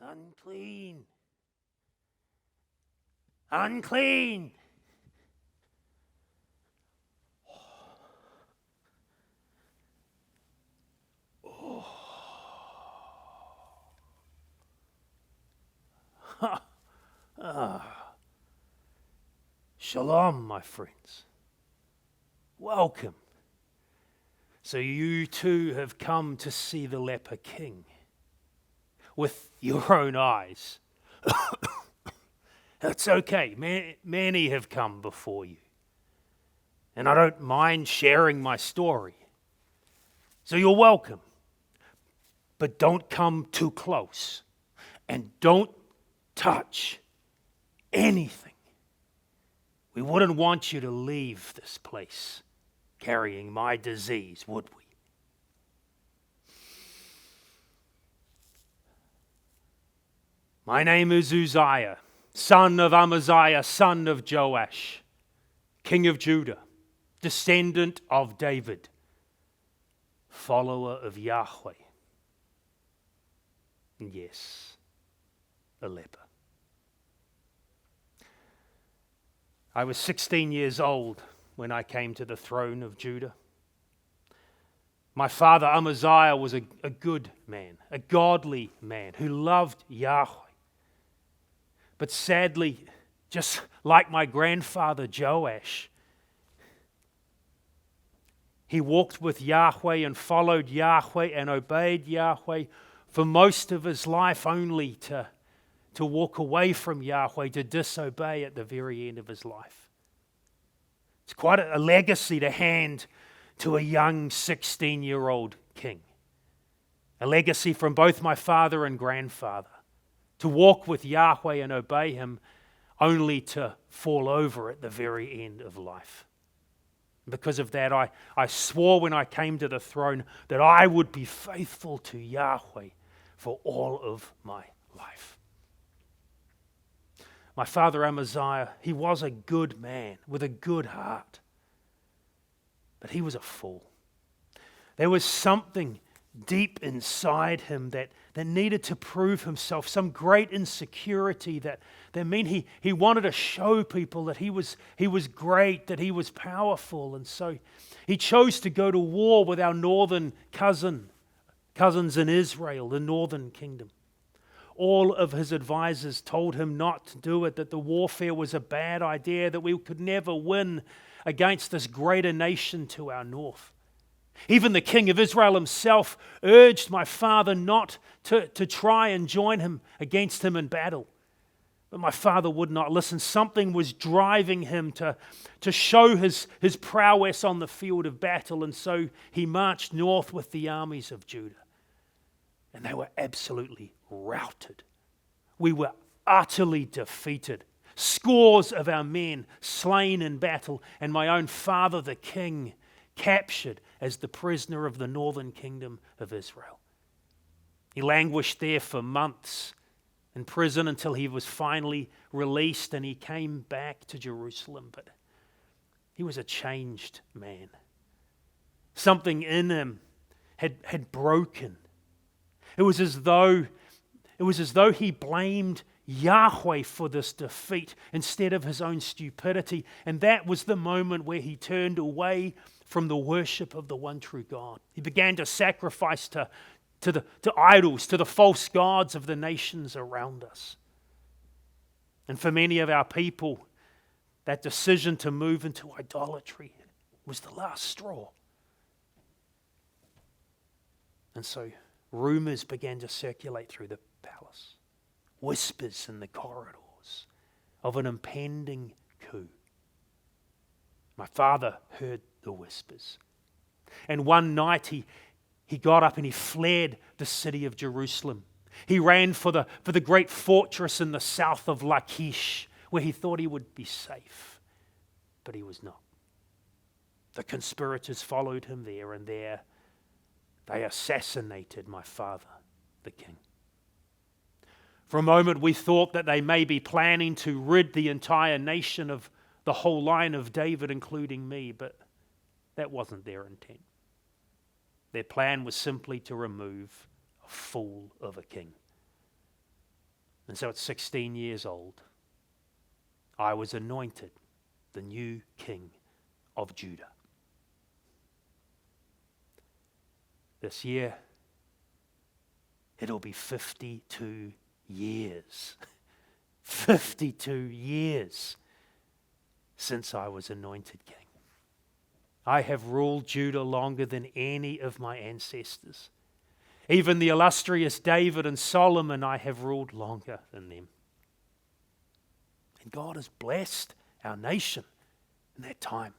Unclean. Unclean. Shalom, my friends. Welcome. So you too have come to see the leper king with your own eyes. It's okay. Many have come before you. And I don't mind sharing my story. So you're welcome. But don't come too close. And don't touch anything. We wouldn't want you to leave this place carrying my disease, would we? My name is Uzziah, son of Amaziah, son of Joash, king of Judah, descendant of David, follower of Yahweh. And yes, a leper. I was 16 years old when I came to the throne of Judah. My father Amaziah was a good man, a godly man who loved Yahweh. But sadly, just like my grandfather Joash, he walked with Yahweh and followed Yahweh and obeyed Yahweh for most of his life, only to walk away from Yahweh, to disobey at the very end of his life. It's quite a legacy to hand to a young 16-year-old king. A legacy from both my father and grandfather. To walk with Yahweh and obey him, only to fall over at the very end of life. Because of that, I swore when I came to the throne that I would be faithful to Yahweh for all of my life. My father Amaziah, he was a good man with a good heart. But he was a fool. There was something deep inside him that needed to prove himself, some great insecurity that meant he wanted to show people that he was great, that he was powerful. And so he chose to go to war with our northern cousins in Israel, the northern kingdom. All of his advisors told him not to do it, that the warfare was a bad idea, that we could never win against this greater nation to our north. Even the king of Israel himself urged my father not to try and join him against him in battle. But my father would not listen. Something was driving him to show his prowess on the field of battle, and so he marched north with the armies of Judah. And they were absolutely routed. We were utterly defeated. Scores of our men slain in battle, and my own father, the king, captured as the prisoner of the northern kingdom of Israel. He languished there for months in prison until he was finally released, and he came back to Jerusalem. But he was a changed man. Something in him had broken. It was as though he blamed Yahweh for this defeat instead of his own stupidity. And that was the moment where he turned away from the worship of the one true God. He began to sacrifice to idols, to the false gods of the nations around us. And for many of our people, that decision to move into idolatry was the last straw. And so rumors began to circulate through the palace. Whispers in the corridors of an impending coup. My father heard the whispers. And one night he got up and he fled the city of Jerusalem. He ran for the great fortress in the south of Lachish, where he thought he would be safe. But he was not. The conspirators followed him there, and there they assassinated my father, the king. For a moment we thought that they may be planning to rid the entire nation of the whole line of David, including me, but that wasn't their intent. Their plan was simply to remove a fool of a king. And so at 16 years old, I was anointed the new king of Judah. This year, it'll be 52 years. 52 years since I was anointed king. I have ruled Judah longer than any of my ancestors. Even the illustrious David and Solomon, I have ruled longer than them. And God has blessed our nation in that time.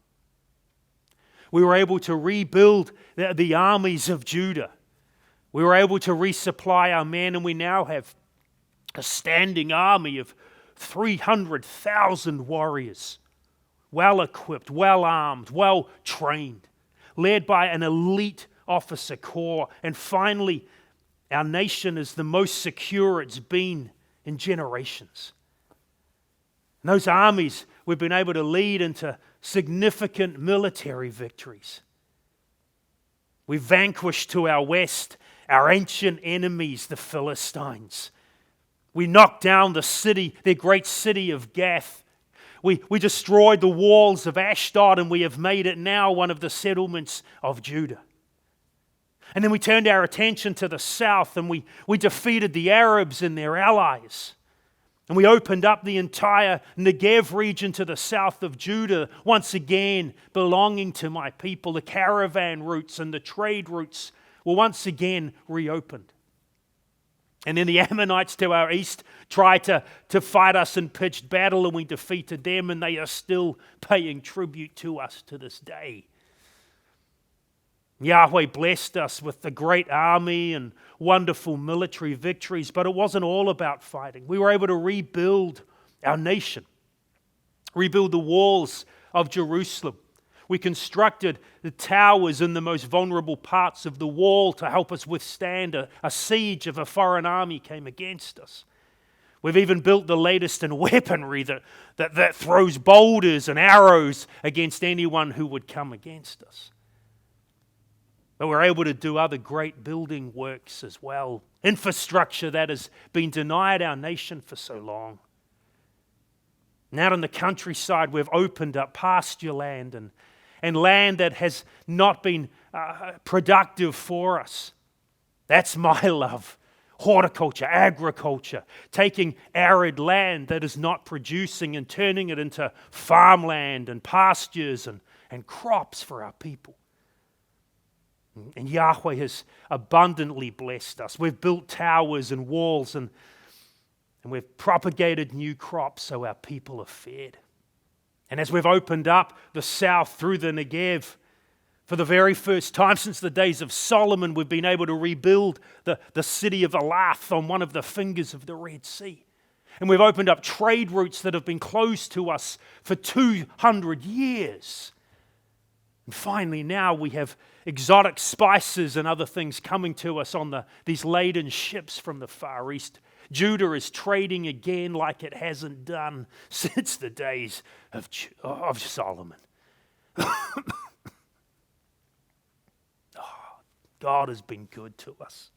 We were able to rebuild the armies of Judah. We were able to resupply our men, and we now have a standing army of 300,000 warriors, well equipped, well armed, well trained, led by an elite officer corps. And finally, our nation is the most secure it's been in generations. And those armies we've been able to lead into significant military victories. We vanquished to our west our ancient enemies, the Philistines. We knocked down the great city of Gath. We destroyed the walls of Ashdod, and we have made it now one of the settlements of Judah. And then we turned our attention to the south, and we defeated the Arabs and their allies. And we opened up the entire Negev region to the south of Judah, once again belonging to my people. The caravan routes and the trade routes were once again reopened. And then the Ammonites to our east tried to fight us in pitched battle, and we defeated them, and they are still paying tribute to us to this day. Yahweh blessed us with the great army and wonderful military victories, but it wasn't all about fighting. We were able to rebuild our nation, rebuild the walls of Jerusalem. We constructed the towers in the most vulnerable parts of the wall to help us withstand a siege if a foreign army came against us. We've even built the latest in weaponry that throws boulders and arrows against anyone who would come against us. But we're able to do other great building works as well. Infrastructure that has been denied our nation for so long. And out in the countryside, we've opened up pasture land and land that has not been productive for us. That's my love. Horticulture, agriculture, taking arid land that is not producing and turning it into farmland and pastures and crops for our people. And Yahweh has abundantly blessed us. We've built towers and walls, and we've propagated new crops so our people are fed. And as we've opened up the south through the Negev, for the very first time since the days of Solomon, we've been able to rebuild the city of Elath on one of the fingers of the Red Sea. And we've opened up trade routes that have been closed to us for 200 years. And finally, now we have exotic spices and other things coming to us on these laden ships from the Far East. Judah is trading again like it hasn't done since the days of Solomon. God has been good to us.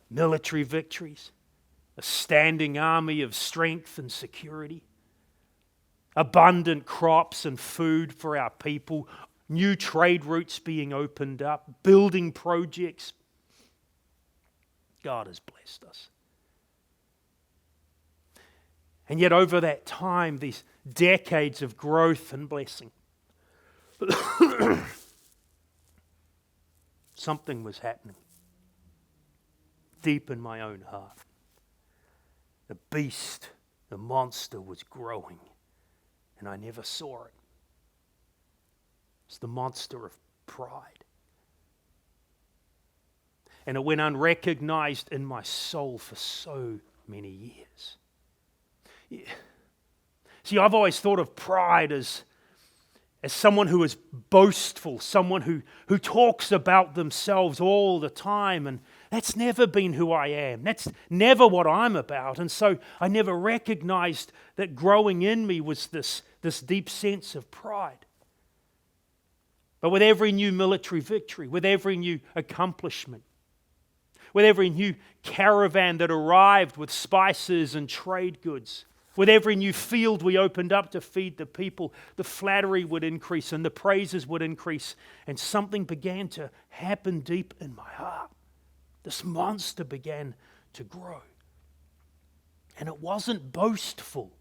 Military victories, a standing army of strength and security, abundant crops and food for our people, new trade routes being opened up, building projects. God has blessed us. And yet over that time, these decades of growth and blessing, something was happening deep in my own heart. The beast, the monster was growing, and I never saw it. It's the monster of pride. And it went unrecognized in my soul for so many years. Yeah. See, I've always thought of pride as someone who is boastful, someone who talks about themselves all the time, and that's never been who I am. That's never what I'm about. And so I never recognized that growing in me was this deep sense of pride. But with every new military victory, with every new accomplishment, with every new caravan that arrived with spices and trade goods, with every new field we opened up to feed the people, the flattery would increase and the praises would increase, and something began to happen deep in my heart. This monster began to grow. And it wasn't boastful.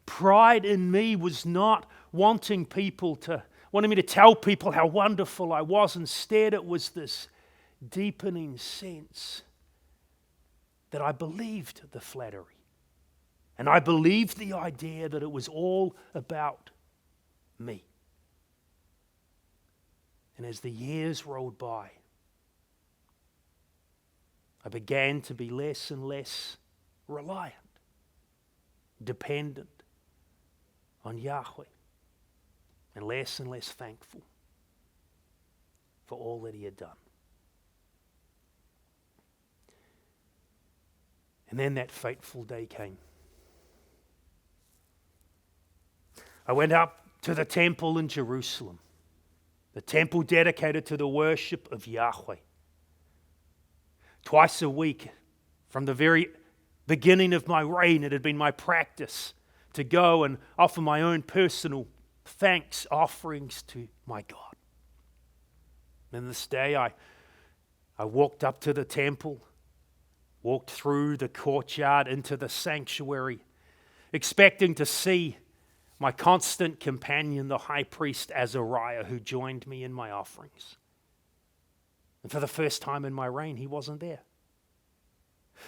Pride in me was not wanting me to tell people how wonderful I was. Instead, it was this deepening sense that I believed the flattery. And I believed the idea that it was all about me. And as the years rolled by, I began to be less and less reliant, dependent on Yahweh, and less thankful for all that He had done. And then that fateful day came. I went up to the temple in Jerusalem, the temple dedicated to the worship of Yahweh. Twice a week, from the very beginning of my reign, it had been my practice to go and offer my own personal thanks offerings to my God. And this day I walked up to the temple, walked through the courtyard into the sanctuary, expecting to see my constant companion, the high priest Azariah, who joined me in my offerings. And for the first time in my reign, he wasn't there.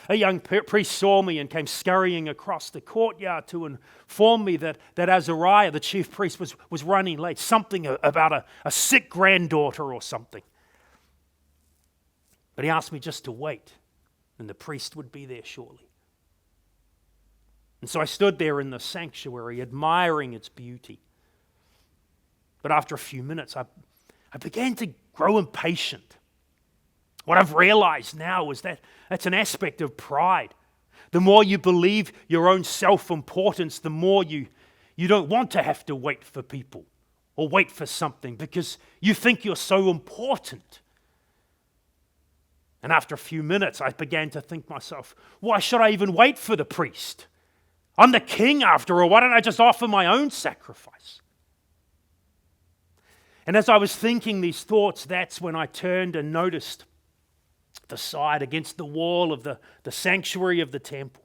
A young priest saw me and came scurrying across the courtyard to inform me that Azariah, the chief priest, was running late. Something about a sick granddaughter or something. But he asked me just to wait, and the priest would be there shortly. And so I stood there in the sanctuary, admiring its beauty. But after a few minutes, I began to grow impatient. What I've realized now is that that's an aspect of pride. The more you believe your own self-importance, the more you don't want to have to wait for people or wait for something because you think you're so important. And after a few minutes, I began to think myself, why should I even wait for the priest? I'm the king after all. Why don't I just offer my own sacrifice? And as I was thinking these thoughts, that's when I turned and noticed the side against the wall of the sanctuary of the temple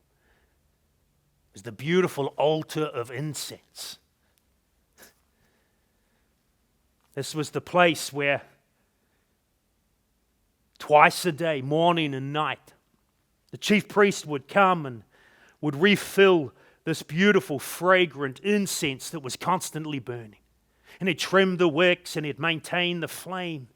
was the beautiful altar of incense. This was the place where twice a day, morning and night, the chief priest would come and would refill this beautiful, fragrant incense that was constantly burning. And he'd trim the wicks and he'd maintain the flame.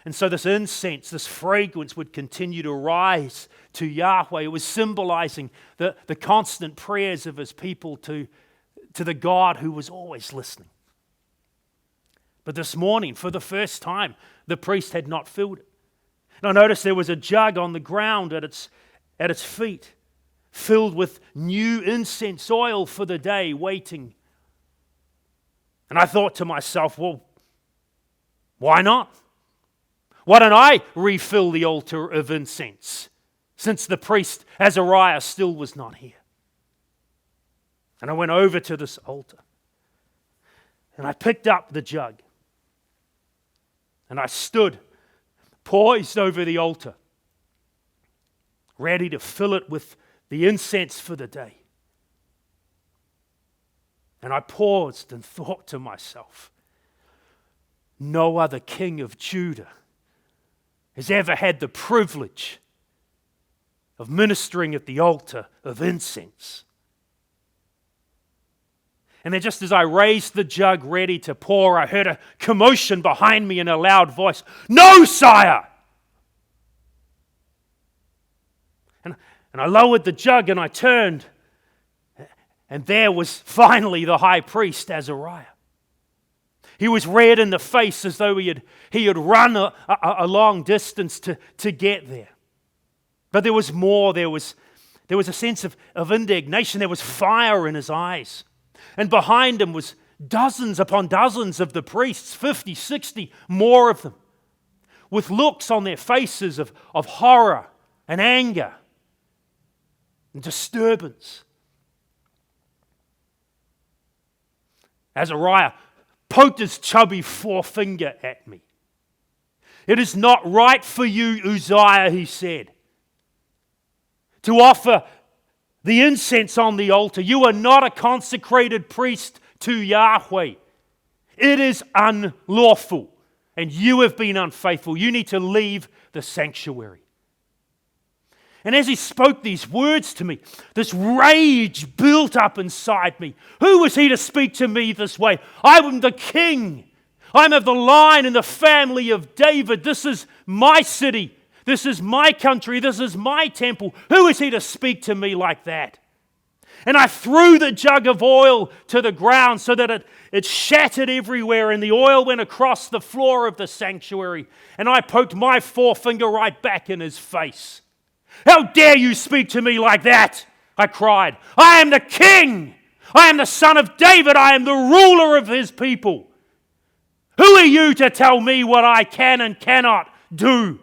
And so this incense, this fragrance would continue to rise to Yahweh. It was symbolizing the constant prayers of his people to the God who was always listening. But this morning, for the first time, the priest had not filled it. And I noticed there was a jug on the ground at its feet, filled with new incense oil for the day, waiting. And I thought to myself, well, why not? Why don't I refill the altar of incense, since the priest Azariah still was not here? And I went over to this altar, and I picked up the jug, and I stood poised over the altar, ready to fill it with the incense for the day. And I paused and thought to myself, no other king of Judah has ever had the privilege of ministering at the altar of incense. And then just as I raised the jug ready to pour, I heard a commotion behind me in a loud voice. No, sire! And I lowered the jug and I turned, and there was finally the high priest Azariah. He was red in the face as though he had run a long distance to get there. But there was more. There was a sense of indignation. There was fire in his eyes. And behind him was dozens upon dozens of the priests, 50, 60, more of them, with looks on their faces of horror and anger and disturbance. Azariah poked his chubby forefinger at me. "It is not right for you, Uzziah," he said, "to offer the incense on the altar. You are not a consecrated priest to Yahweh. It is unlawful, and you have been unfaithful. You need to leave the sanctuary." And as he spoke these words to me, this rage built up inside me. Who was he to speak to me this way? I am the king. I'm of the line and the family of David. This is my city. This is my country. This is my temple. Who is he to speak to me like that? And I threw the jug of oil to the ground so that it shattered everywhere, and the oil went across the floor of the sanctuary. And I poked my forefinger right back in his face. "How dare you speak to me like that?" I cried. "I am the king. I am the son of David. I am the ruler of his people. Who are you to tell me what I can and cannot do?"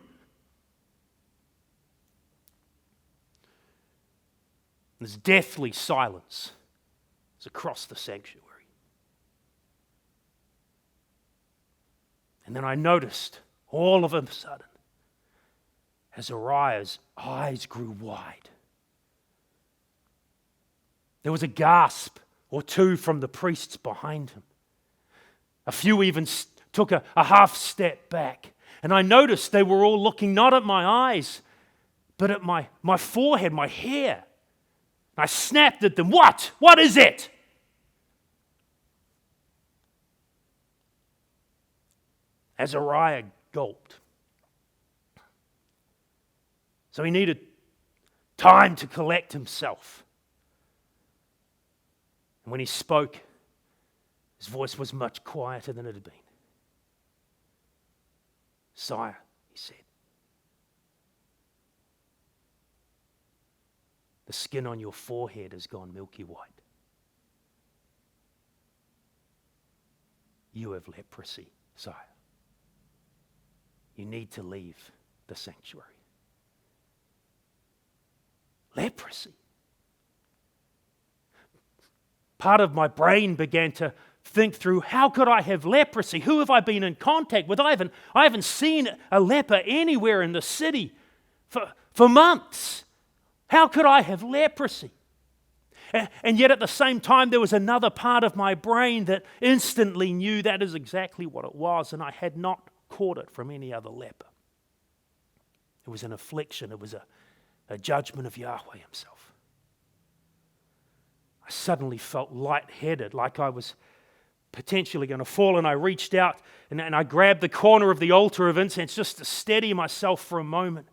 This deathly silence was across the sanctuary. And then I noticed all of a sudden, Azariah's eyes grew wide. There was a gasp or two from the priests behind him. A few even took a half step back. And I noticed they were all looking not at my eyes, but at my forehead, my hair. I snapped at them. "What? What is it?" Azariah gulped. So he needed time to collect himself. And when he spoke, his voice was much quieter than it had been. "Sire," he said, "the skin on your forehead has gone milky white. You have leprosy, sire. You need to leave the sanctuary." Leprosy. Part of my brain began to think through, how could I have leprosy? Who have I been in contact with? I haven't seen a leper anywhere in the city for months. How could I have leprosy? And yet at the same time, there was another part of my brain that instantly knew that is exactly what it was, and I had not caught it from any other leper. It was an affliction. It was a judgment of Yahweh himself. I suddenly felt lightheaded, like I was potentially going to fall, and I reached out and I grabbed the corner of the altar of incense just to steady myself for a moment.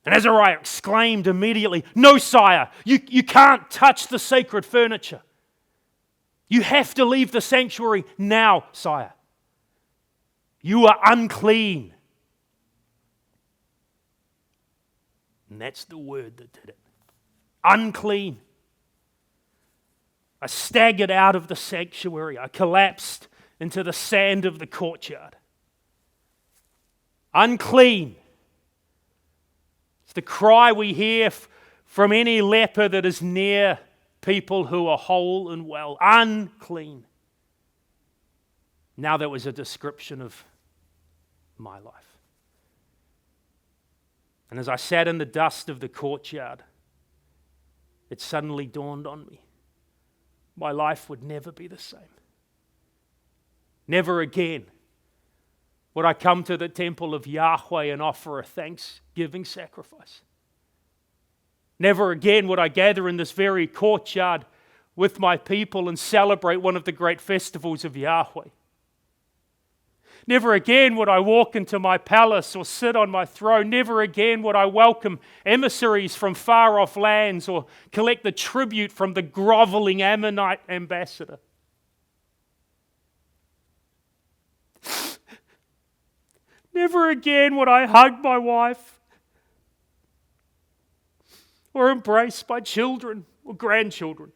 And Azariah exclaimed immediately, "No, sire, you can't touch the sacred furniture. You have to leave the sanctuary now, sire. You are unclean." And that's the word that did it. Unclean. I staggered out of the sanctuary. I collapsed into the sand of the courtyard. Unclean. It's the cry we hear from any leper that is near people who are whole and well. Unclean. Now that was a description of my life. And as I sat in the dust of the courtyard, it suddenly dawned on me. My life would never be the same. Never again would I come to the temple of Yahweh and offer a thanksgiving sacrifice. Never again would I gather in this very courtyard with my people and celebrate one of the great festivals of Yahweh. Never again would I walk into my palace or sit on my throne. Never again would I welcome emissaries from far-off lands or collect the tribute from the groveling Ammonite ambassador. Never again would I hug my wife or embrace my children or grandchildren.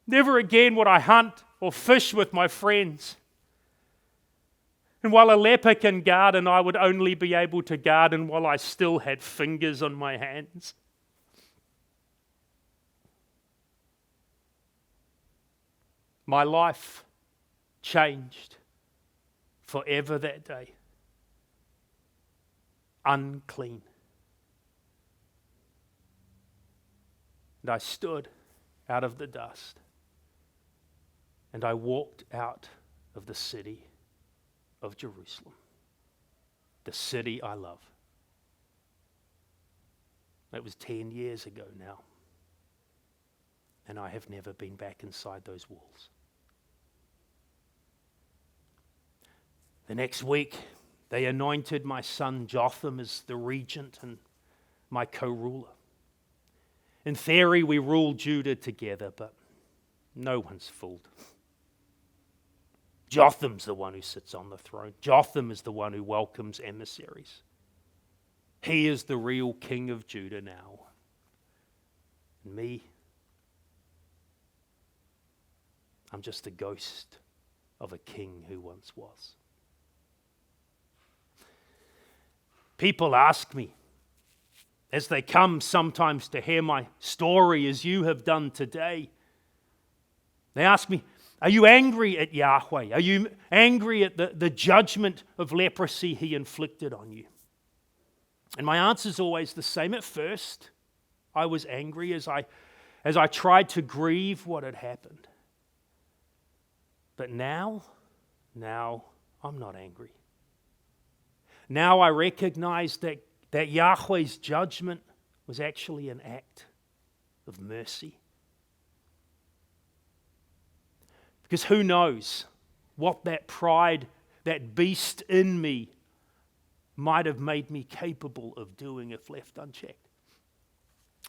Never again would I hunt or fish with my friends. And while a leper can garden, I would only be able to garden while I still had fingers on my hands. My life changed forever that day. Unclean. And I stood out of the dust, and I walked out of the city of Jerusalem, the city I love. That was 10 years ago now, and I have never been back inside those walls. The next week, they anointed my son Jotham as the regent and my co-ruler. In theory, we ruled Judah together, but no one's fooled. Jotham's the one who sits on the throne. Jotham is the one who welcomes emissaries. He is the real king of Judah now. And me, I'm just a ghost of a king who once was. People ask me, as they come sometimes to hear my story as you have done today, they ask me, are you angry at Yahweh? Are you angry at the judgment of leprosy he inflicted on you? And my answer is always the same. At first, I was angry as I tried to grieve what had happened. But now I'm not angry. Now I recognize that Yahweh's judgment was actually an act of mercy. Because who knows what that pride, that beast in me, might have made me capable of doing if left unchecked.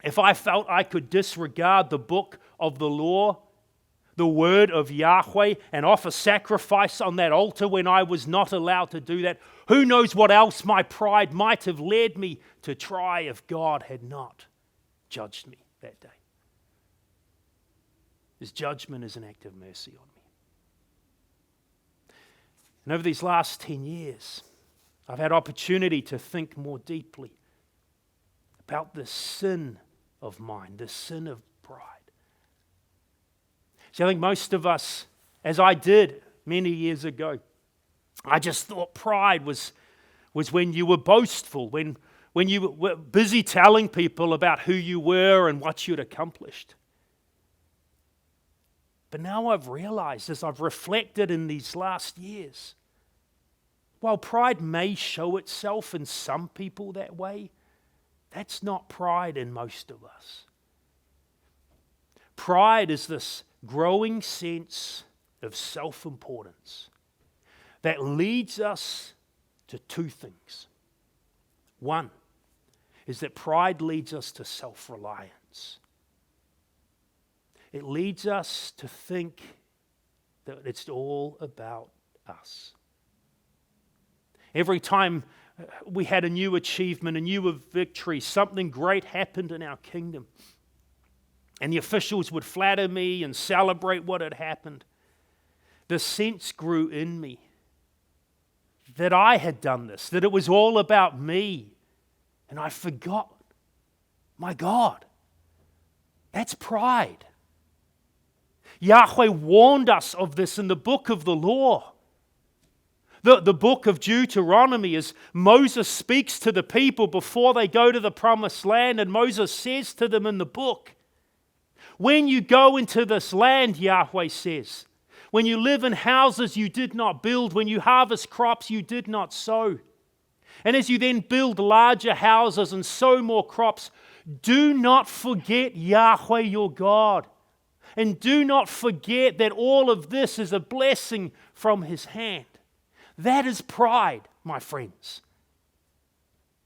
If I felt I could disregard the book of the law, the word of Yahweh, and offer sacrifice on that altar when I was not allowed to do that, who knows what else my pride might have led me to try if God had not judged me that day. His judgment is an act of mercy on me. And over these last 10 years, I've had opportunity to think more deeply about this sin of mine, this sin of pride. See, I think most of us, as I did many years ago, I just thought pride was when you were boastful, when you were busy telling people about who you were and what you'd accomplished. But now I've realized, as I've reflected in these last years, while pride may show itself in some people that way, that's not pride in most of us. Pride is this growing sense of self-importance that leads us to two things. One is that pride leads us to self-reliance. It leads us to think that it's all about us. Every time we had a new achievement, a new victory, something great happened in our kingdom, and the officials would flatter me and celebrate what had happened, the sense grew in me that I had done this, that it was all about me, and I forgot, my God, that's pride. Yahweh warned us of this in the book of the law. The book of Deuteronomy, as Moses speaks to the people before they go to the promised land, and Moses says to them in the book, when you go into this land, Yahweh says, when you live in houses you did not build, when you harvest crops you did not sow, and as you then build larger houses and sow more crops, do not forget Yahweh your God. And do not forget that all of this is a blessing from His hand. That is pride, my friends.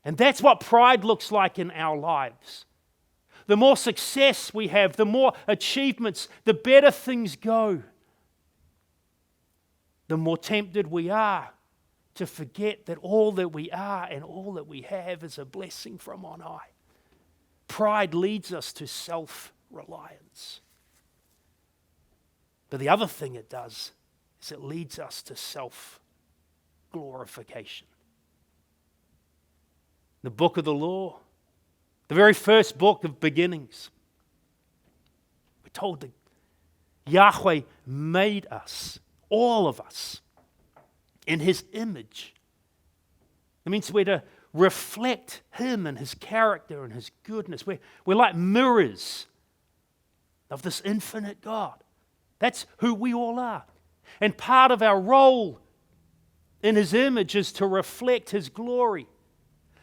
And that's what pride looks like in our lives. The more success we have, the more achievements, the better things go, the more tempted we are to forget that all that we are and all that we have is a blessing from on high. Pride leads us to self-reliance. But the other thing it does is it leads us to self-righteousness. self-glorification. The book of the law, the very first book of beginnings, we're told that Yahweh made us, all of us, in His image. It means we're to reflect Him and His character and His goodness. We're like mirrors of this infinite God. That's who we all are. And part of our role in His image is to reflect His glory.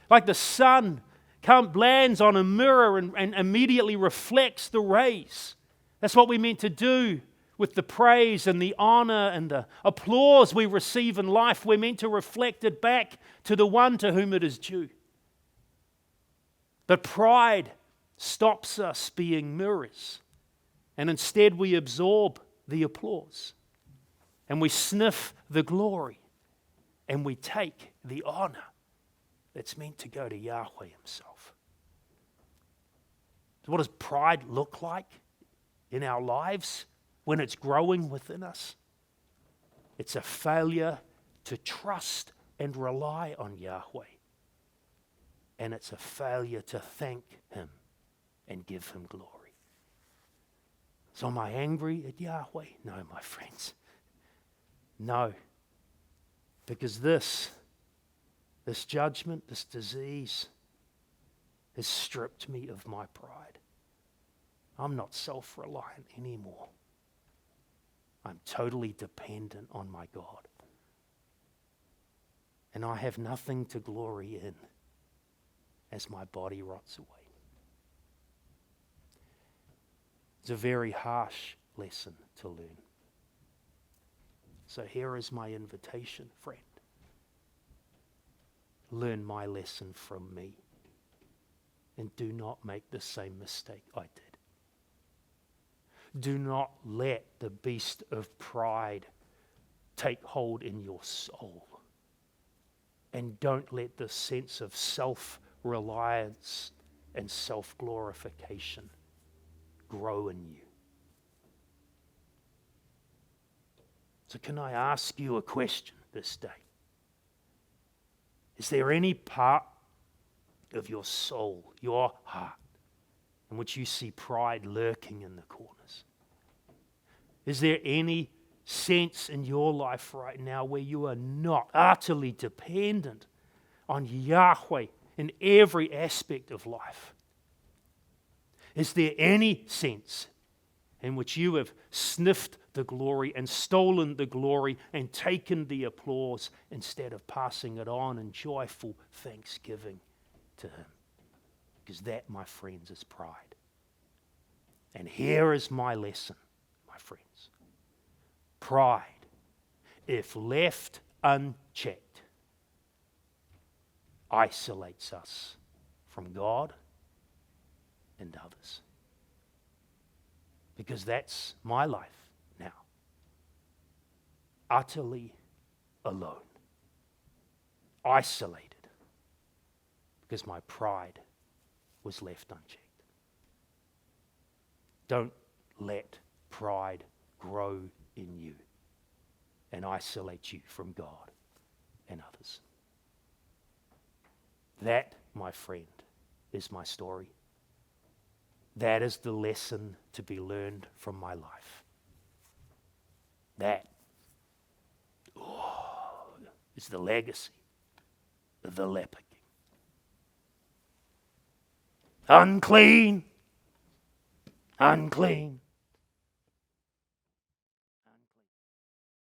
Like the sun lands on a mirror and immediately reflects the rays. That's what we're meant to do with the praise and the honor and the applause we receive in life. We're meant to reflect it back to the one to whom it is due. But pride stops us being mirrors, and instead we absorb the applause, and we sniff the glory, and we take the honor that's meant to go to Yahweh Himself. So what does pride look like in our lives when it's growing within us? It's a failure to trust and rely on Yahweh. And it's a failure to thank Him and give Him glory. So am I angry at Yahweh? No, my friends. No. Because this judgment, this disease, has stripped me of my pride. I'm not self-reliant anymore. I'm totally dependent on my God. And I have nothing to glory in as my body rots away. It's a very harsh lesson to learn. So here is my invitation, friend. Learn my lesson from me, and do not make the same mistake I did. Do not let the beast of pride take hold in your soul. And don't let the sense of self-reliance and self-glorification grow in you. So can I ask you a question this day? Is there any part of your soul, your heart, in which you see pride lurking in the corners? Is there any sense in your life right now where you are not utterly dependent on Yahweh in every aspect of life? Is there any sense in which you have sniffed the glory and stolen the glory and taken the applause instead of passing it on in joyful thanksgiving to Him? Because that, my friends, is pride. And here is my lesson, my friends. Pride, if left unchecked, isolates us from God and others. Because that's my life now. Utterly alone. Isolated. Because my pride was left unchecked. Don't let pride grow in you and isolate you from God and others. That, my friend, is my story. That is the lesson to be learned from my life. That is the legacy of the leper king. Unclean, unclean.